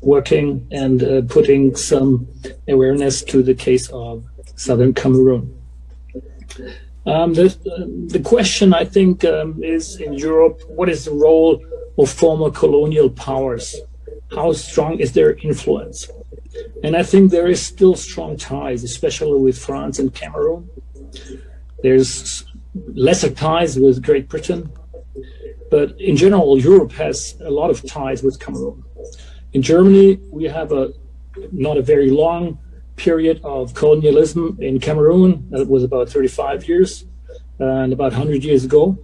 working and putting some awareness to the case of southern Cameroon. The question, I think, is in Europe, what is the role of former colonial powers? How strong is their influence? And I think there is still strong ties, especially with France and Cameroon. There's lesser ties with Great Britain. But in general, Europe has a lot of ties with Cameroon. In Germany, we have not a very long period of colonialism in Cameroon. That was about 35 years and about 100 years ago.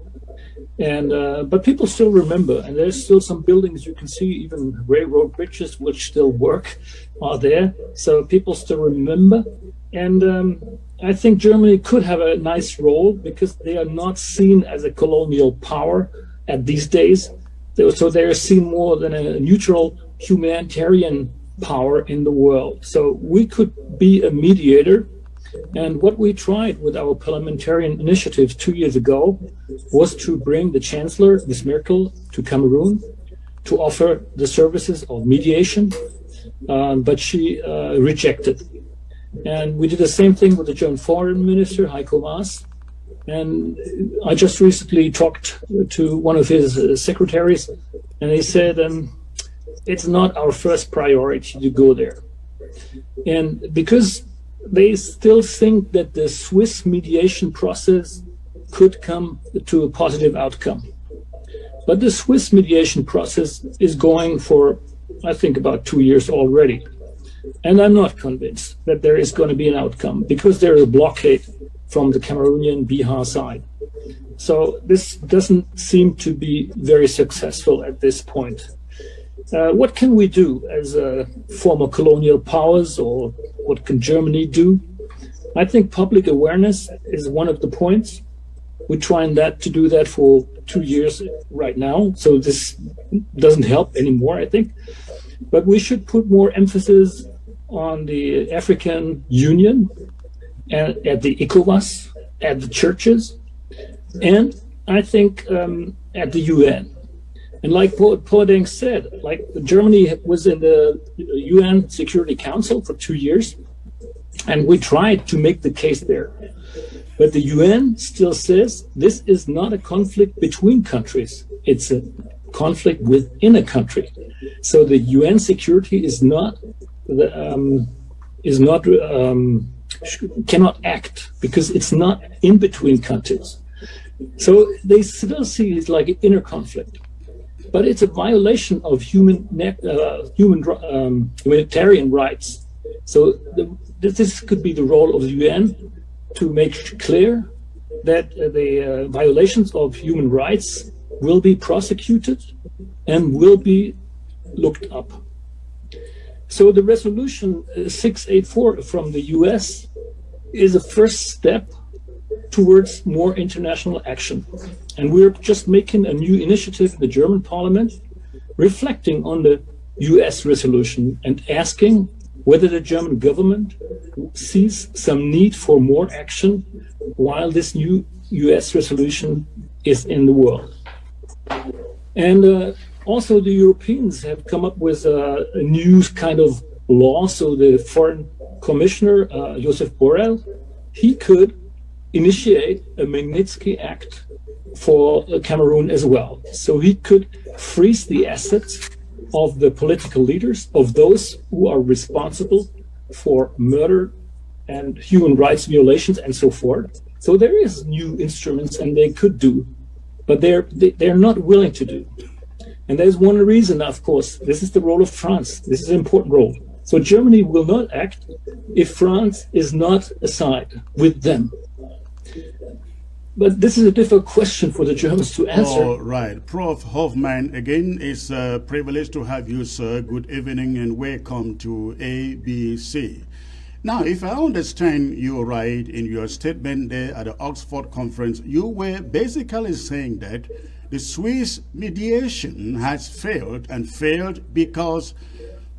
And but people still remember, and there's still some buildings you can see, even railroad bridges which still work are there. So people still remember. And I think Germany could have a nice role because they are not seen as a colonial power at these days. So they are seen more than a neutral humanitarian power in the world. So we could be a mediator. And what we tried with our parliamentarian initiative 2 years ago was to bring the Chancellor, Ms. Merkel, to Cameroon to offer the services of mediation, but she rejected. And we did the same thing with the German Foreign Minister, Heiko Maas. And I just recently talked to one of his secretaries, and he said, it's not our first priority to go there. And because they still think that the Swiss mediation process could come to a positive outcome. But the Swiss mediation process is going for, I think, about 2 years already. And I'm not convinced that there is going to be an outcome because there is a blockade from the Cameroonian Biya side. So this doesn't seem to be very successful at this point. What can we do as former colonial powers, or what can Germany do? I think public awareness is one of the points. We're trying to do that for 2 years right now, so this doesn't help anymore, I think. But we should put more emphasis on the African Union and at the ECOWAS, at the churches, and I think at the UN. And like Poedeng said, like Germany was in the UN Security Council for 2 years, and we tried to make the case there. But the UN still says this is not a conflict between countries. It's a conflict within a country. So the UN security cannot act because it's not in between countries. So they still see it like an inner conflict. But it's a violation of humanitarian rights. So this could be the role of the UN to make clear that the violations of human rights will be prosecuted and will be looked up. So the resolution 684 from the US is a first step towards more international action. And we're just making a new initiative in the German parliament, reflecting on the US resolution and asking whether the German government sees some need for more action while this new US resolution is in the world. And also the Europeans have come up with a new kind of law. So the foreign commissioner, Josep Borrell, he could initiate a Magnitsky Act for Cameroon as well. So he could freeze the assets of the political leaders, of those who are responsible for murder and human rights violations and so forth. So there is new instruments and they could do, but they're not willing to do. And there's one reason, of course, this is the role of France. This is an important role. So Germany will not act if France is not aside with them. But this is a difficult question for the Germans to answer. All right. Prof. Hoffmann, again, it's a privilege to have you, sir. Good evening and welcome to ABC. Now, if I understand you right in your statement there at the Oxford conference, you were basically saying that the Swiss mediation has failed and failed because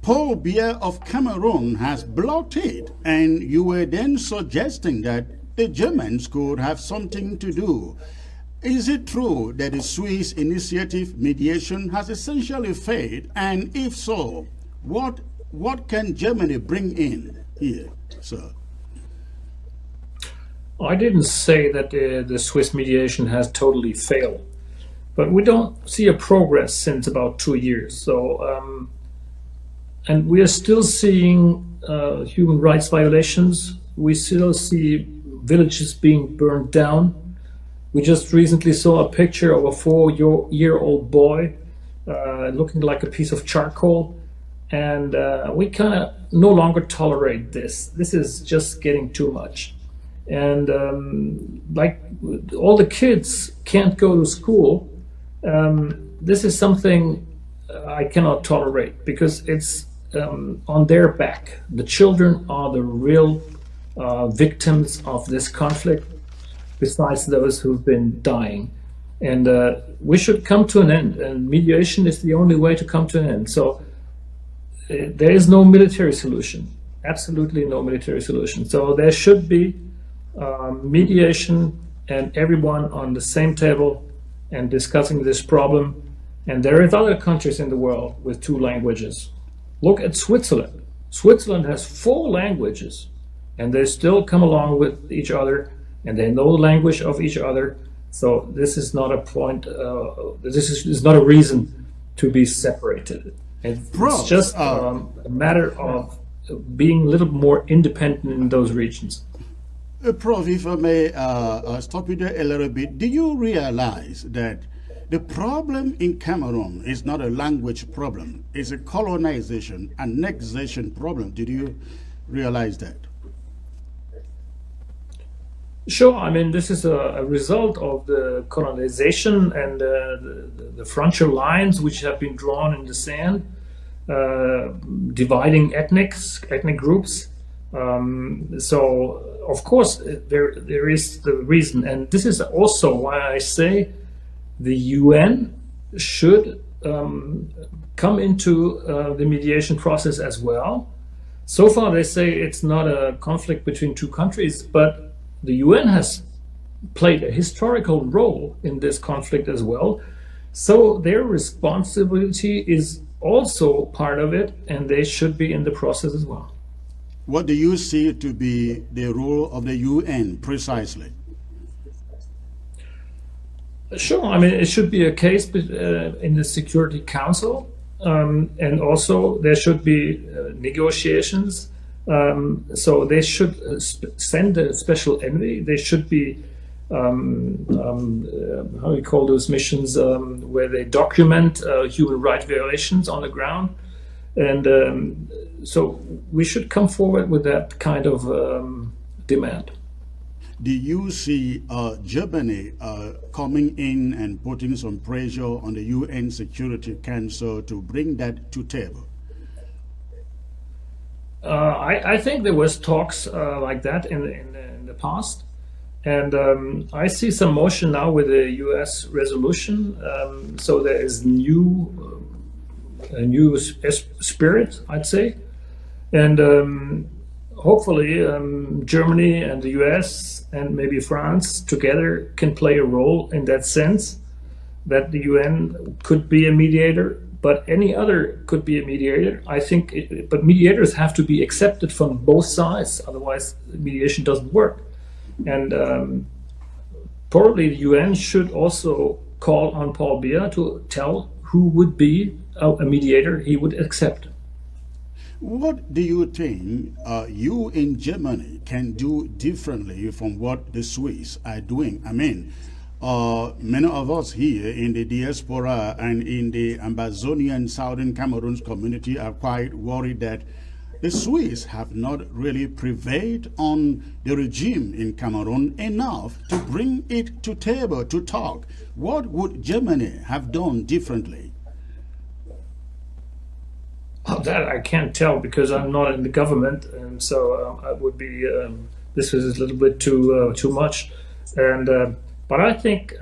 Paul Biya of Cameroon has blocked it. And you were then suggesting that the Germans could have something to do. Is it true that the Swiss initiative mediation has essentially failed? And if so, What can Germany bring in here, sir? I didn't say that the Swiss mediation has totally failed, but we don't see a progress since about 2 years. So, and we are still seeing human rights violations. We still see villages being burned down. We just recently saw a picture of a 4-year-old boy looking like a piece of charcoal. And we kind of no longer tolerate this. This is just getting too much. And like all the kids can't go to school, this is something I cannot tolerate because it's on their back. The children are the real victims of this conflict, besides those who've been dying. And we should come to an end, and mediation is the only way to come to an end. So there is no military solution, absolutely no military solution. So there should be mediation and everyone on the same table and discussing this problem. And there is other countries in the world with 2 languages. Look at Switzerland. Switzerland has 4 languages and they still come along with each other and they know the language of each other. So this is not a point, this is not a reason to be separated. It's just a matter of being a little more independent in those regions. Prof, if I may stop you there a little bit, do you realize that the problem in Cameroon is not a language problem, it's a colonization, annexation problem? Did you realize that? Sure. I mean, this is a result of the colonization and the frontier lines which have been drawn in the sand, dividing ethnic groups. So, of course, there is the reason, and this is also why I say the UN should come into the mediation process as well. So far, they say it's not a conflict between 2 countries, but the UN has played a historical role in this conflict as well. So their responsibility is also part of it, and they should be in the process as well. What do you see to be the role of the UN precisely? Sure. I mean, it should be a case in the Security Council, and also there should be negotiations. So they should send a special envoy. They should be, how do you call those missions, where they document human rights violations on the ground. And so we should come forward with that kind of demand. Do you see Germany coming in and putting some pressure on the UN Security Council to bring that to table? I think there was talks like that in the past, and I see some motion now with the U.S. resolution. So there is a new spirit, I'd say, and hopefully Germany and the U.S. and maybe France together can play a role in that sense, that the UN could be a mediator. But any other could be a mediator, I think. But mediators have to be accepted from both sides, otherwise mediation doesn't work. And probably the UN should also call on Paul Biya to tell who would be a mediator he would accept. What do you think you in Germany can do differently from what the Swiss are doing? I mean, many of us here in the diaspora and in the Amazonian Southern Cameroon's community are quite worried that the Swiss have not really prevailed on the regime in Cameroon enough to bring it to table to talk. What would Germany have done differently? Well, that I can't tell because I'm not in the government, and so I would be. This is a little bit too much, and. But I think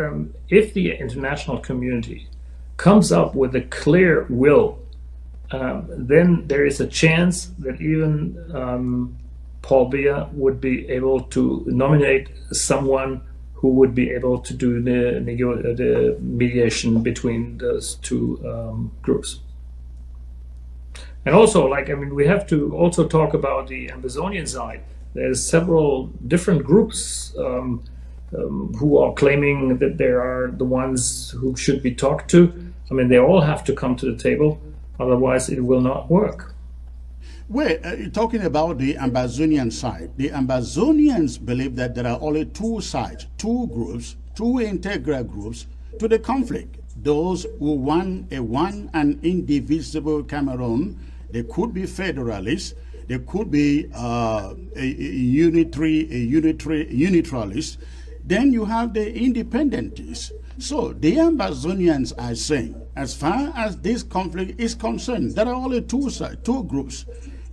if the international community comes up with a clear will, then there is a chance that even Paul Biya would be able to nominate someone who would be able to do the mediation between those 2 groups. And also, like, I mean, we have to also talk about the Amazonian side. There's several different groups who are claiming that they are the ones who should be talked to. I mean, they all have to come to the table, otherwise it will not work. Well, talking about the Amazonian side, the Amazonians believe that there are only two sides, two groups, two integral groups to the conflict. Those who want an indivisible Cameroon. They could be federalists, they could be a unitarist. Then you have the independentists. So the Amazonians are saying, as far as this conflict is concerned, there are only two sides, two groups,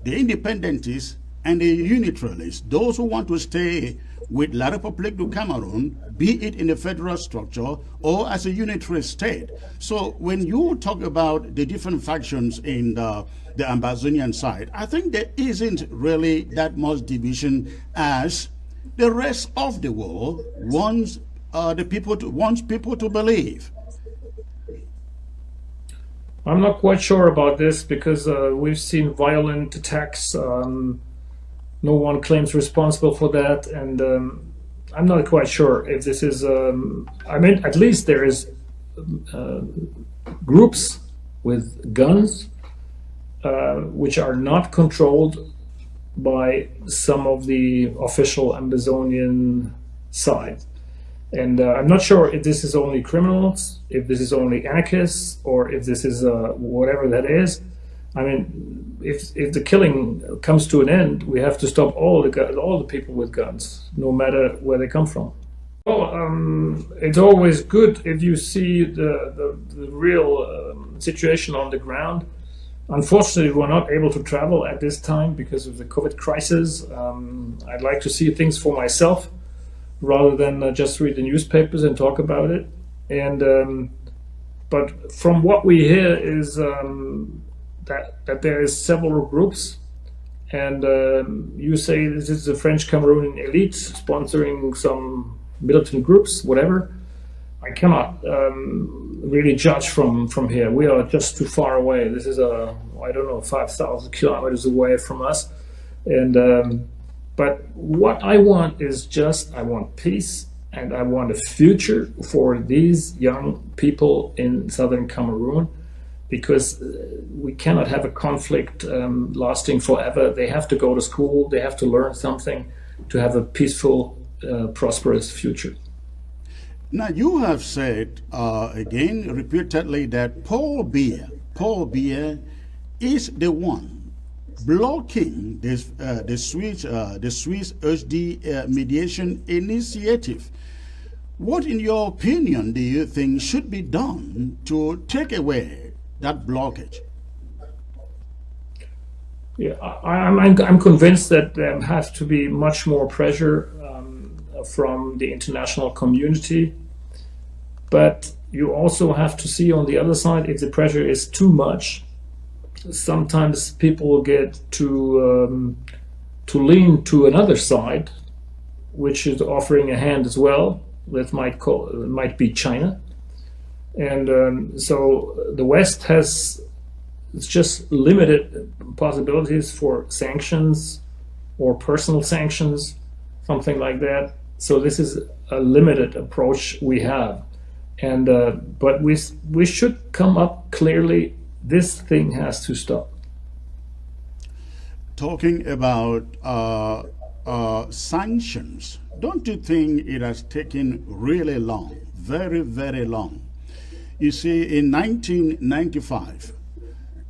the independentists and the unitarist, those who want to stay with La République du Cameroon, be it in a federal structure or as a unitary state. So when you talk about the different factions in the Amazonian side, I think there isn't really that much division as the rest of the world wants people to believe. I'm not quite sure about this because we've seen violent attacks. No one claims responsible for that, and I'm not quite sure if this is. I mean, at least there is groups with guns which are not controlled by some of the official Amazonian side. And I'm not sure if this is only criminals, if this is only anarchists, or if this is whatever that is. I mean, if the killing comes to an end, we have to stop all the people with guns, no matter where they come from. Well, it's always good if you see the real situation on the ground. Unfortunately, we're not able to travel at this time because of the COVID crisis. I'd like to see things for myself rather than just read the newspapers and talk about it. And but from what we hear is that there is several groups, and you say this is the French Cameroonian elite sponsoring some militant groups, whatever. I cannot really judge from here. We are just too far away. This is I don't know, 5,000 kilometers away from us. And but what I want is I want peace, and I want a future for these young people in southern Cameroon, because we cannot have a conflict lasting forever. They have to go to school, they have to learn something to have a peaceful, prosperous future. Now, you have said again repeatedly that Paul Biya is the one blocking this, the Swiss HD mediation initiative. What, in your opinion, do you think should be done to take away that blockage? Yeah, I'm convinced that there has to be much more pressure from the international community, but you also have to see on the other side, if the pressure is too much, sometimes people get to lean to another side, which is offering a hand as well. That might be China, and so the West has just limited possibilities for sanctions or personal sanctions, something like that. So this is a limited approach we have, and but we should come up clearly. This thing has to stop. Talking about sanctions, don't you think it has taken really long, very, very long? You see, in 1995,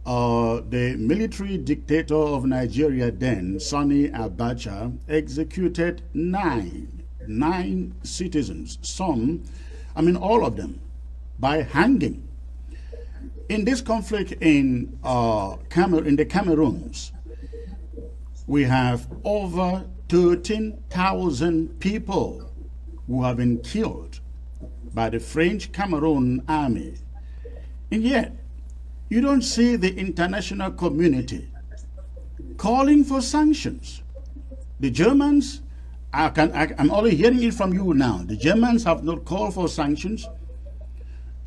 the military dictator of Nigeria then, Sani Abacha, executed nine citizens, all of them, by hanging. In this conflict in the Cameroons, we have over 13,000 people who have been killed by the French Cameroon army. And yet, you don't see the international community calling for sanctions. The Germans, I'm only hearing it from you now, the Germans have not called for sanctions.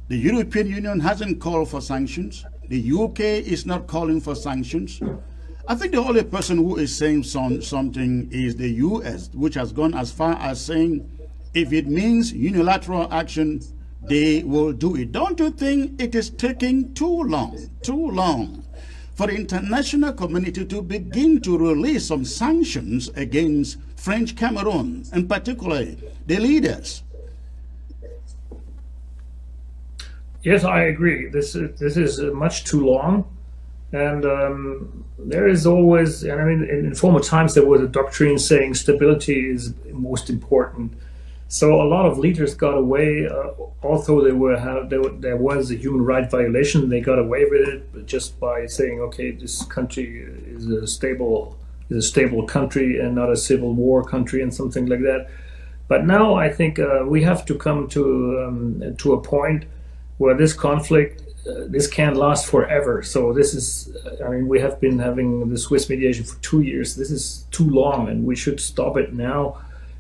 The European Union hasn't called for sanctions. The UK is not calling for sanctions. I think the only person who is saying something is the US, which has gone as far as saying if it means unilateral action, they will do it. Don't you think it is taking too long for the international community to begin to release some sanctions against French Cameroon, and particularly the leaders? Yes, I agree. This is much too long, and there is always. And I mean, in former times there was a doctrine saying stability is most important. So a lot of leaders got away, although there was a human right violation. They got away with it just by saying, "Okay, this country is a stable country and not a civil war country," and something like that. But now I think we have to come to a point where this conflict, this can't last forever. So this is, I mean, we have been having the Swiss mediation for 2 years. This is too long, and we should stop it now.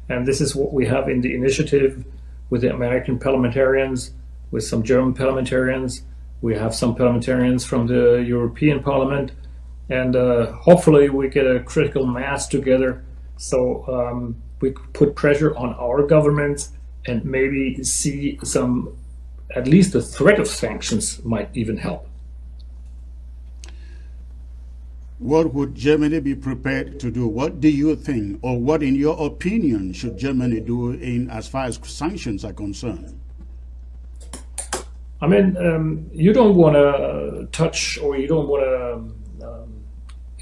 And this is what we have in the initiative with the American parliamentarians, with some German parliamentarians. We have some parliamentarians from the European Parliament, and hopefully we get a critical mass together. So we put pressure on our governments and maybe see some. At least the threat of sanctions might even help. What would Germany be prepared to do? What do you think, or what, in your opinion, should Germany do in as far as sanctions are concerned? I mean, you don't want to touch, or you don't want to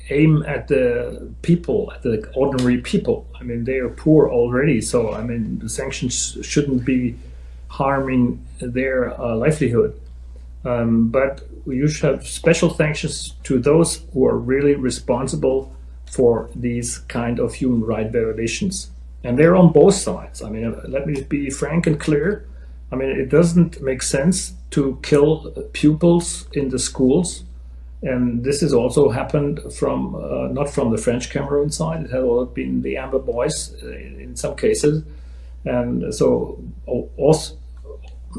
aim at the people, at the ordinary people. I mean, they are poor already, so I mean, the sanctions shouldn't be harming their livelihood. But you should have special sanctions to those who are really responsible for these kind of human rights violations. And they're on both sides. I mean, let me be frank and clear. I mean, it doesn't make sense to kill pupils in the schools. And this has also happened from, not from the French Cameroon side, it has all been the Amber Boys in some cases. And so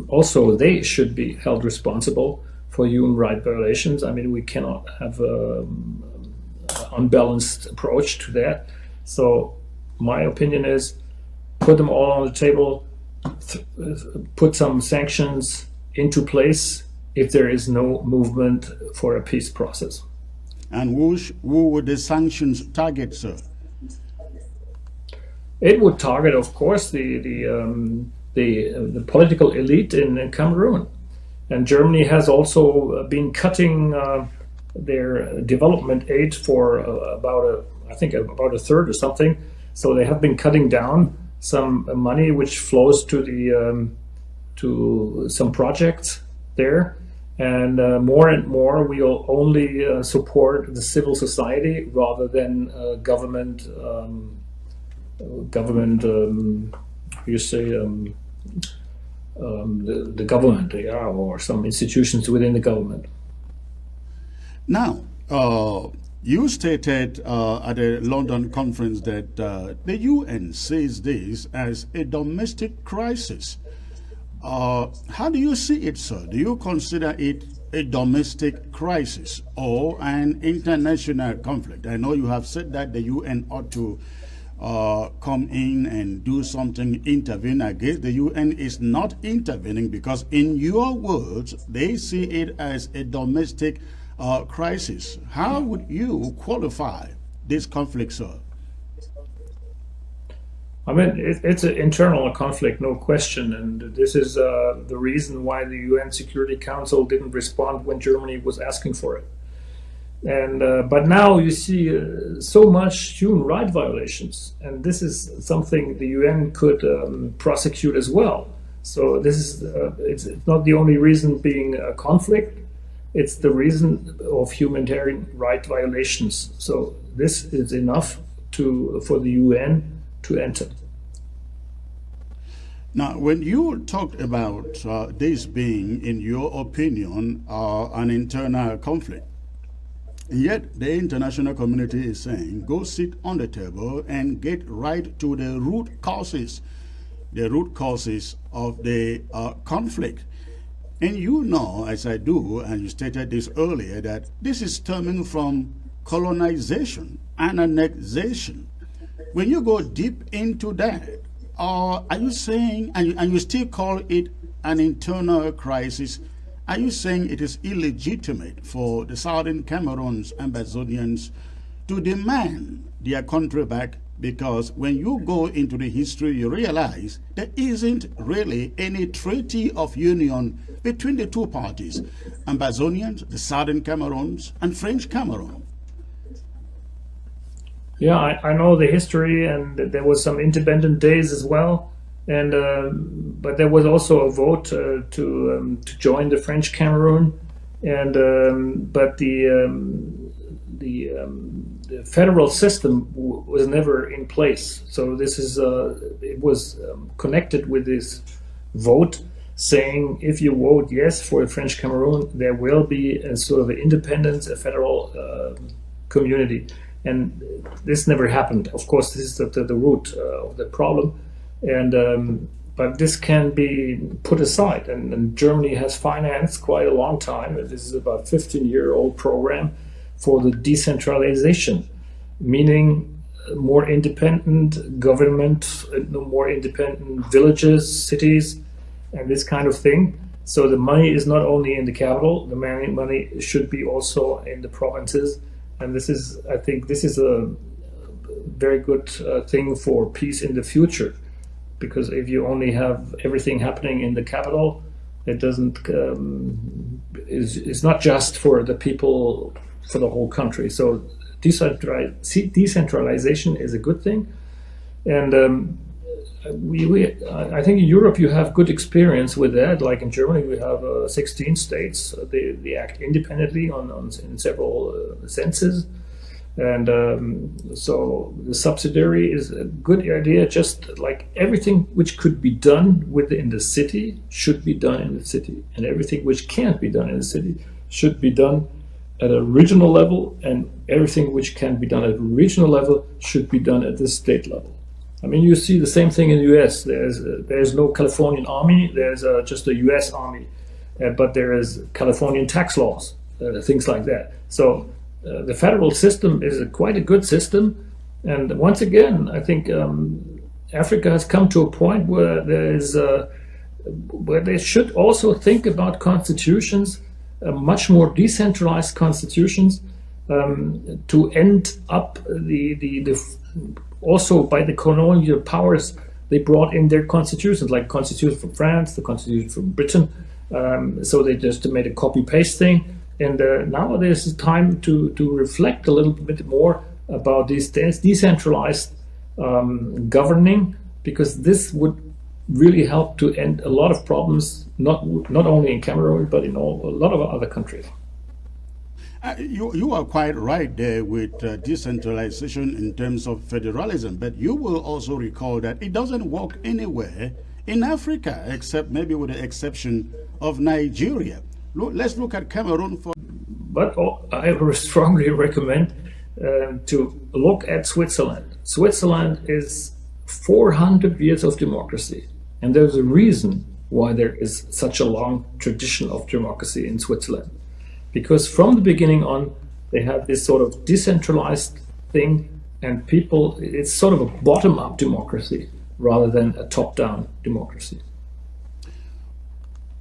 also they should be held responsible for human rights violations. I mean, we cannot have an unbalanced approach to that. So my opinion is put them all on the table, put some sanctions into place if there is no movement for a peace process. And who would the sanctions target, sir? It would target, of course, the political elite in Cameroon. And Germany has also been cutting their development aid for about a third or something. So they have been cutting down some money which flows to some projects there. And more we'll only support the civil society rather than government. The government, or some institutions within the government. Now, you stated at a London conference that the UN sees this as a domestic crisis. How do you see it, sir? Do you consider it a domestic crisis or an international conflict? I know you have said that the UN ought to come in and do something, intervene. I guess the UN is not intervening because, in your words, they see it as a domestic crisis. How would you qualify this conflict, sir? I mean, it's an internal conflict, no question, and this is the reason why the UN Security Council didn't respond when Germany was asking for it. And but now you see so much human rights violations, and this is something the UN could prosecute as well. So this is it's not the only reason being a conflict; it's the reason of humanitarian rights violations. So this is enough for the UN to enter. Now, when you talked about this being, in your opinion, an internal conflict, yet the international community is saying, go sit on the table and get right to the root causes of the conflict. And you know, as I do, and you stated this earlier, that this is stemming from colonization and annexation. When you go deep into that, or are you saying, and you still call it an internal crisis, are you saying it is illegitimate for the Southern Cameroon's Ambazonians to demand their country back? Because when you go into the history, you realize there isn't really any treaty of union between the two parties, Ambazonians, the Southern Cameroons, and French Cameroon. Yeah, I know the history, and there was some independent days as well, and but there was also a vote to join the French Cameroon, and but the federal system was never in place. So this is it was connected with this vote, saying if you vote yes for the French Cameroon, there will be a sort of an independence, a federal community. And this never happened. Of course, this is the root of the problem, and but this can be put aside. And Germany has financed quite a long time. This is about 15-year-old program for the decentralization, meaning more independent government, more independent villages, cities, and this kind of thing. So the money is not only in the capital. The money should be also in the provinces. And this is, I think, this is a very good thing for peace in the future, because if you only have everything happening in the capital, it doesn't. It's not just for the people, for the whole country. So decentralization is a good thing, and I think in Europe you have good experience with that. Like in Germany, we have 16 states. They act independently in several senses, and so the subsidiary is a good idea. Just like everything which could be done within the city should be done in the city, and everything which can't be done in the city should be done at a regional level, and everything which can be done at a regional level should be done at the state level. I mean, you see the same thing in the U.S. There's no Californian army. There's just a U.S. army, but there is Californian tax laws, things like that. So the federal system is quite a good system. And once again, I think Africa has come to a point where where they should also think about constitutions, much more decentralized constitutions, to end up also by the colonial powers. They brought in their constitutions, like Constitution for France, the Constitution for Britain. So they just made a copy-paste thing. And now there's time to reflect a little bit more about this decentralized governing, because this would really help to end a lot of problems, not only in Cameroon, but in a lot of other countries. You are quite right there with decentralization in terms of federalism, but you will also recall that it doesn't work anywhere in Africa, except maybe with the exception of Nigeria. Let's look at Cameroon for. But I strongly recommend to look at Switzerland. Switzerland is 400 years of democracy, and there's a reason why there is such a long tradition of democracy in Switzerland. Because from the beginning on, they have this sort of decentralized thing, and people, it's sort of a bottom-up democracy rather than a top-down democracy.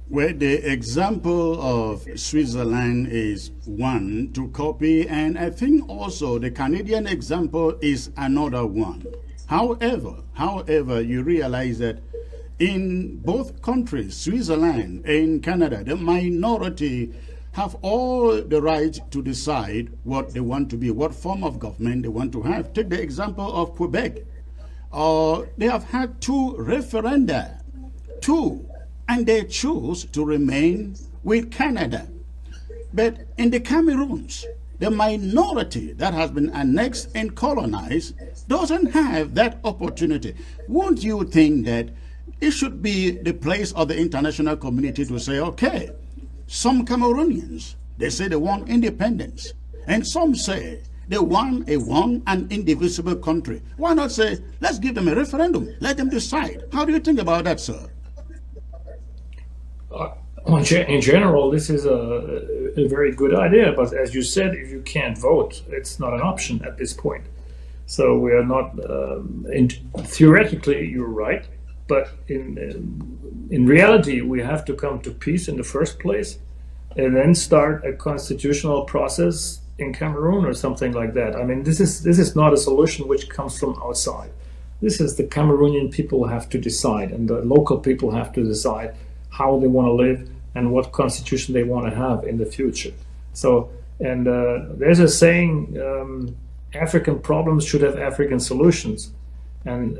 Well, the example of Switzerland is one to copy, and I think also the Canadian example is another one. However, you realize that in both countries, Switzerland and Canada, the minority have all the right to decide what they want to be, what form of government they want to have. Take the example of Quebec. They have had 2 referenda, and they choose to remain with Canada. But in the Cameroons, the minority that has been annexed and colonized doesn't have that opportunity. Won't you think that it should be the place of the international community to say, okay, some Cameroonians, they say they want independence, and some say they want an indivisible country. Why not say, let's give them a referendum, let them decide? How do you think about that, sir? In general, this is a very good idea, but as you said, if you can't vote, it's not an option at this point. So we are not. Theoretically, you're right, but in reality, we have to come to peace in the first place, and then start a constitutional process in Cameroon or something like that. I mean, this is not a solution which comes from outside. This is the Cameroonian people have to decide, and the local people have to decide how they want to live and what constitution they want to have in the future. So, and there's a saying, African problems should have African solutions. And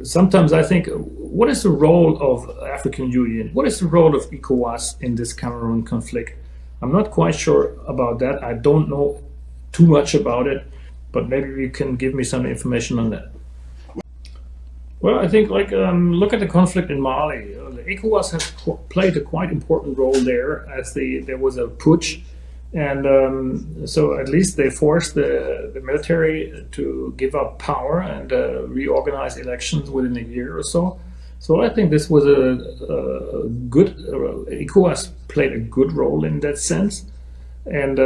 sometimes I think, what is the role of African Union? What is the role of ECOWAS in this Cameroon conflict? I'm not quite sure about that. I don't know too much about it, but maybe you can give me some information on that. Well, I think look at the conflict in Mali. The ECOWAS has played a quite important role there, as there was a putsch, and so at least they forced the military to give up power and reorganize elections within a year or so. So I think this was a good. ECOWAS played a good role in that sense, and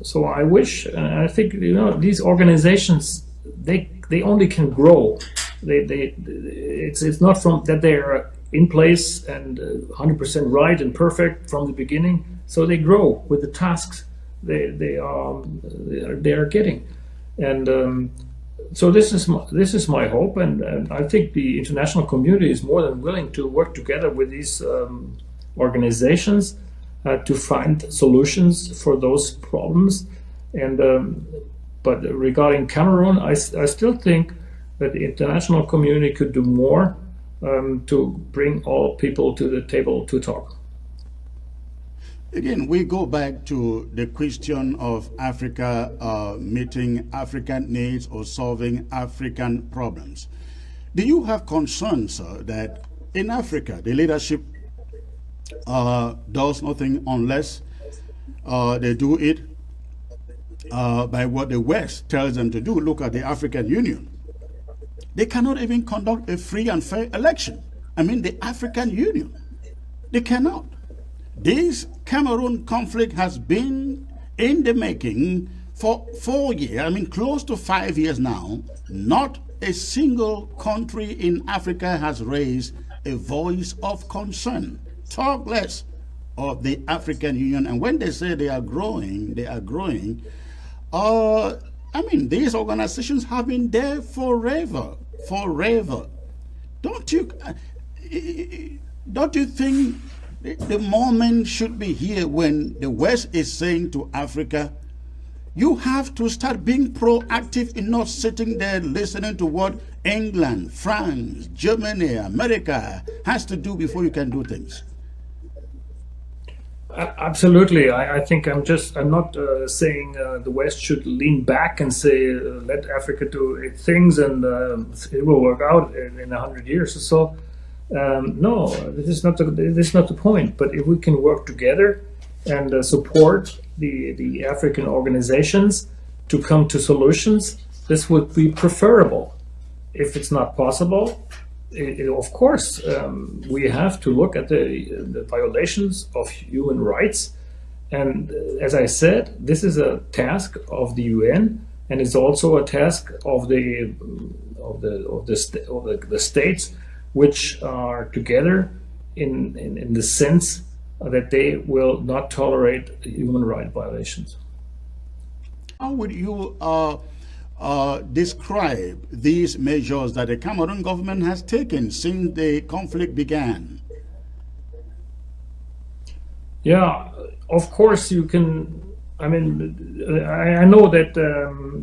so I wish. I think these organizations they only can grow. It's not from that they are in place and 100% right and perfect from the beginning. So they grow with the tasks they are getting, and so this is my hope, and I think the international community is more than willing to work together with these organizations to find solutions for those problems. And but regarding Cameroon, I still think that the international community could do more to bring all people to the table to talk. Again, we go back to the question of Africa meeting African needs or solving African problems. Do you have concerns that in Africa the leadership does nothing unless they do it by what the West tells them to do? Look at the African Union. They cannot even conduct a free and fair election. I mean, the African Union, they cannot. This Cameroon conflict has been in the making for 4 years, I mean, close to 5 years now. Not a single country in Africa has raised a voice of concern. Talk less of the African Union. And when they say they are growing, I mean, these organizations have been there forever. Don't you think the moment should be here when the West is saying to Africa, you have to start being proactive in not sitting there listening to what England, France, Germany, America has to do before you can do things? Absolutely. I think I'm not saying the West should lean back and say, let Africa do things and it will work out in 100 years or so. No, this is not the point. But if we can work together and support the African organizations to come to solutions, this would be preferable. If it's not possible, of course, we have to look at the violations of human rights, and as I said, this is a task of the UN, and it's also a task of the states, which are together in the sense that they will not tolerate human rights violations. How would you describe these measures that the Cameroon government has taken since the conflict began? Yeah, of course you can. I mean, I know that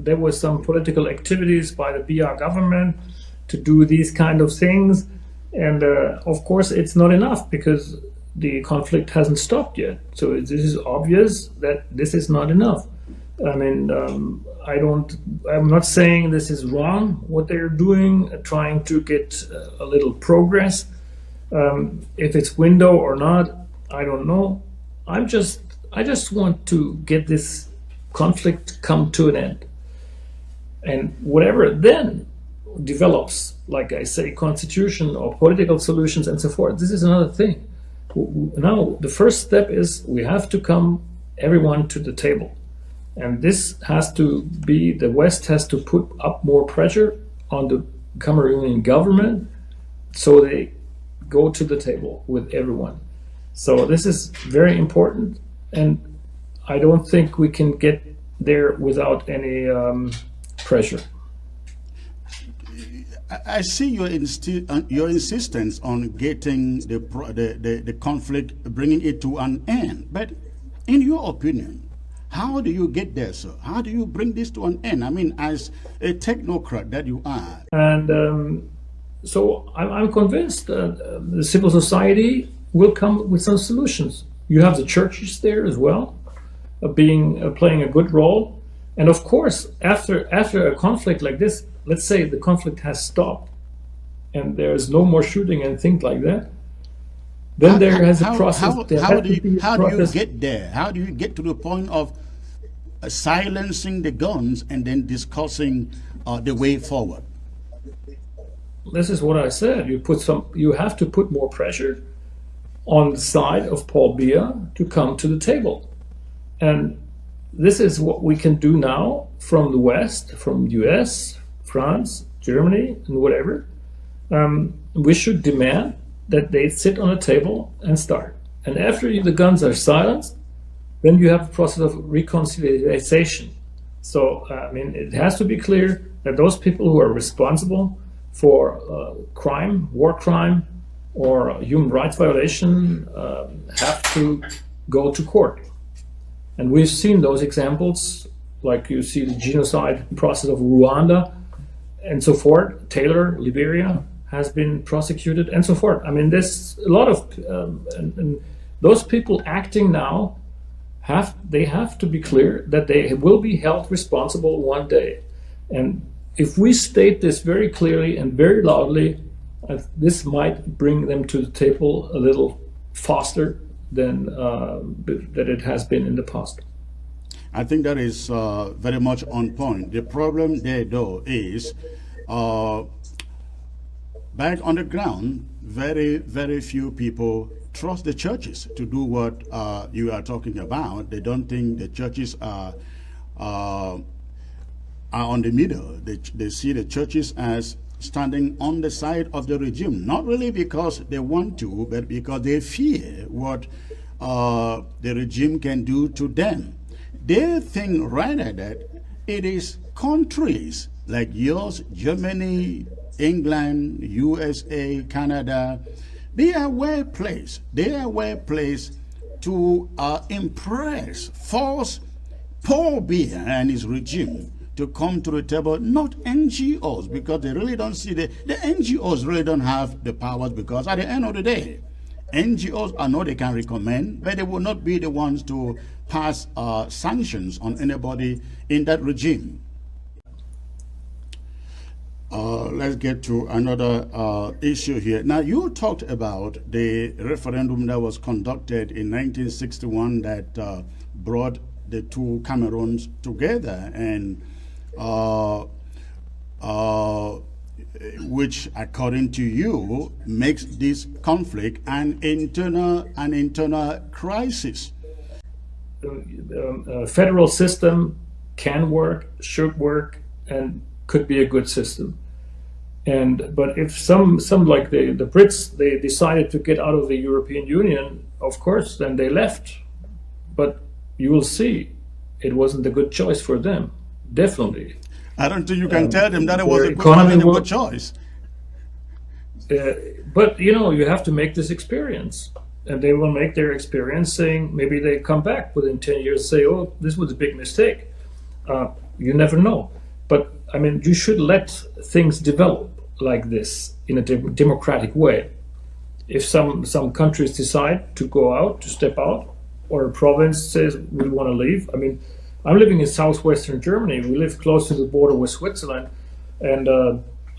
there was some political activities by the Biya government to do these kind of things, and of course it's not enough because the conflict hasn't stopped yet. So this is obvious that this is not enough. I mean, I'm not saying this is wrong, what they're doing, trying to get a little progress. If it's window or not, I don't know. I just want to get this conflict come to an end. And whatever then develops, like I say, constitution or political solutions and so forth, this is another thing. Now, the first step is we have to come everyone to the table. And this has to be, the West has to put up more pressure on the Cameroonian government so they go to the table with everyone. So this is very important, and I don't think we can get there without any pressure. I see your insistence on getting the conflict, bringing it to an end. But in your opinion, how do you get there, sir? How do you bring this to an end? I mean, as a technocrat that you are. And so I'm convinced that the civil society will come with some solutions. You have the churches there as well, playing a good role. And of course, after a conflict like this, let's say the conflict has stopped and there's no more shooting and things like that, then there has a process. How do you get there? How do you get to the point of silencing the guns and then discussing the way forward? This is what I said. You have to put more pressure on the side of Paul Biya to come to the table. And this is what we can do now from the West, from US, France, Germany, and whatever. We should demand that they sit on a table and start. And after the guns are silenced, then you have a process of reconciliation. So, I mean, it has to be clear that those people who are responsible for crime, war crime, or human rights violation have to go to court. And we've seen those examples, like you see the genocide process of Rwanda and so forth. Taylor, Liberia, has been prosecuted and so forth. I mean, there's a lot of, and those people acting now, have to be clear that they will be held responsible one day. And if we state this very clearly and very loudly, this might bring them to the table a little faster than that it has been in the past. I think that is very much on point. The problem there, though, is back on the ground, very, very few people trust the churches to do what you are talking about. They don't think the churches are on the middle. They see the churches as standing on the side of the regime, not really because they want to, but because they fear what the regime can do to them. They think rather that it is countries like yours, Germany, England, USA, Canada, they are well placed. They are well placed to impress, force Paul Biya and his regime to come to the table, not NGOs, because they really don't see the NGOs really don't have the powers, because at the end of the day, NGOs, I know they can recommend, but they will not be the ones to pass sanctions on anybody in that regime. Let's get to another issue here. Now, you talked about the referendum that was conducted in 1961 that brought the two Cameroons together, and which, according to you, makes this conflict an internal crisis. The federal system can work, should work, and could be a good system. But if some like the Brits, they decided to get out of the European Union, of course, then they left. But you will see, it wasn't a good choice for them. Definitely. I don't think you can tell them that it was a good choice. But you have to make this experience, and they will make their experience saying maybe they come back within 10 years, say, oh, this was a big mistake. You never know. But I mean, you should let things develop like this in a democratic way. If some countries decide to go out, to step out, or a province says we want to leave. I mean, I'm living in southwestern Germany. We live close to the border with Switzerland, and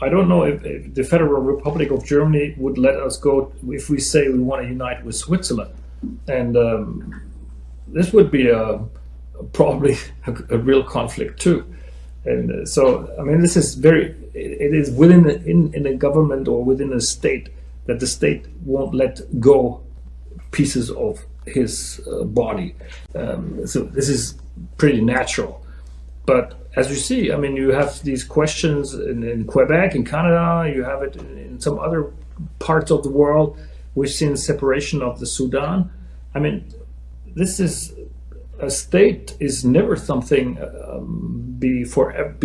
I don't know if the Federal Republic of Germany would let us go if we say we want to unite with Switzerland. And this would be probably a real conflict too. And so, I mean, this is it is within in a government or within a state that the state won't let go pieces of his body. So this is pretty natural. But as you see, I mean, you have these questions in Quebec, in Canada, you have it in some other parts of the world. We've seen separation of the Sudan. I mean, this is a state is never something be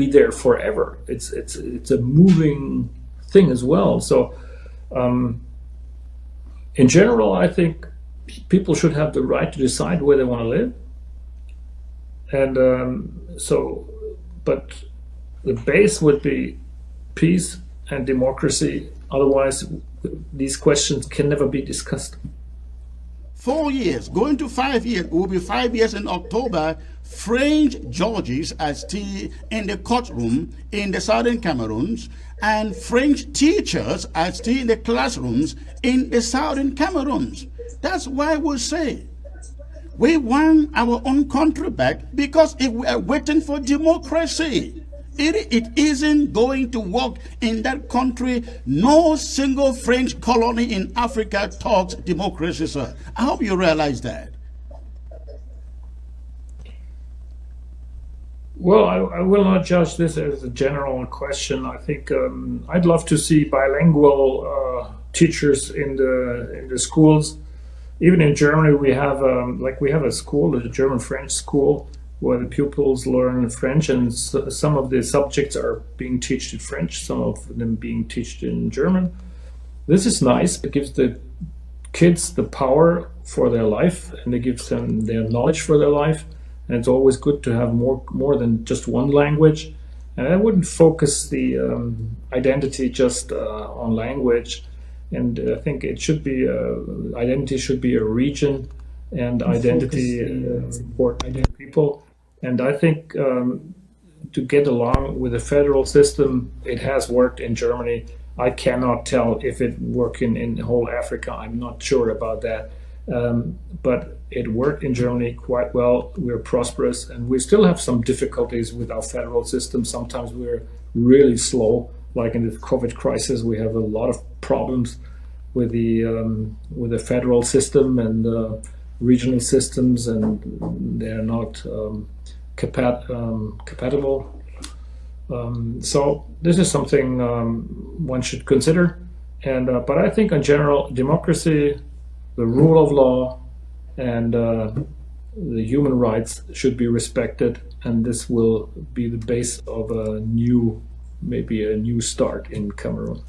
there forever. It's a moving thing as well. So in general, I think people should have the right to decide where they want to live. And but the base would be peace and democracy. Otherwise, these questions can never be discussed. 4 years, going to 5 years, it will be 5 years in October. French judges are still in the courtroom in the southern Cameroons, and French teachers are still in the classrooms in the southern Cameroons. That's why we say we want our own country back, because if we are waiting for democracy, it isn't going to work in that country. No single French colony in Africa talks democracy, sir. I hope you realize that. Well, I will not judge this as a general question. I think I'd love to see bilingual teachers in the schools. Even in Germany, we have a school, a German-French school, where the pupils learn French, and some of the subjects are being taught in French, some of them being taught in German. This is nice. It gives the kids the power for their life, and it gives them their knowledge for their life. And it's always good to have more than just one language. And I wouldn't focus the identity just on language. And I think it should be identity should be a region, and identity support people. And I think to get along with the federal system, it has worked in Germany. I cannot tell if it worked in whole Africa. I'm not sure about that. But it worked in Germany quite well. We're prosperous, and we still have some difficulties with our federal system. Sometimes we're really slow, like in the COVID crisis. We have a lot of problems with the federal system and regional systems, and they're not compatible. So this is something one should consider. And but I think in general, democracy, the rule of law, and the human rights should be respected, and this will be the base of maybe a new start in Cameroon.